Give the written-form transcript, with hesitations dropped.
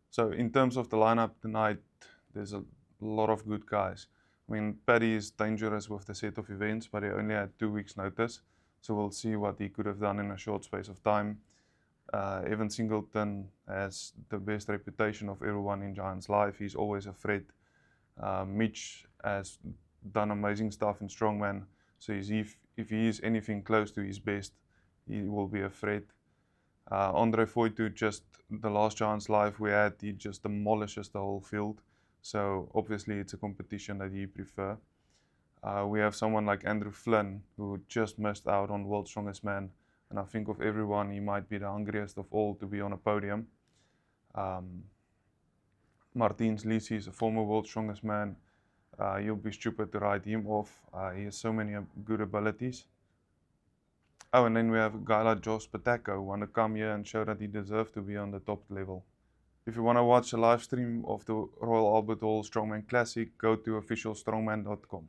So in terms of the lineup tonight, there's a lot of good guys. I mean, Paddy is dangerous with the set of events, but he only had 2 weeks notice. So we'll see what he could have done in a short space of time. Evan Singleton has the best reputation of everyone in Giants Life. He's always a threat. Mitch has done amazing stuff in strongman. So if he is anything close to his best, he will be a threat. Andre Foytu, just the last Giants Live we had, he just demolishes the whole field. So obviously it's a competition that he prefer. We have someone like Andrew Flynn, who just missed out on World's Strongest Man. And I think of everyone, he might be the hungriest of all to be on a podium. Martins Lisi is a former World's Strongest Man. You'll be stupid to write him off. He has so many good abilities. Oh, and then we have a guy like Josh Patako, who want to come here and show that he deserves to be on the top level. If you want to watch a live stream of the Royal Albert Hall Strongman Classic, go to officialstrongman.com.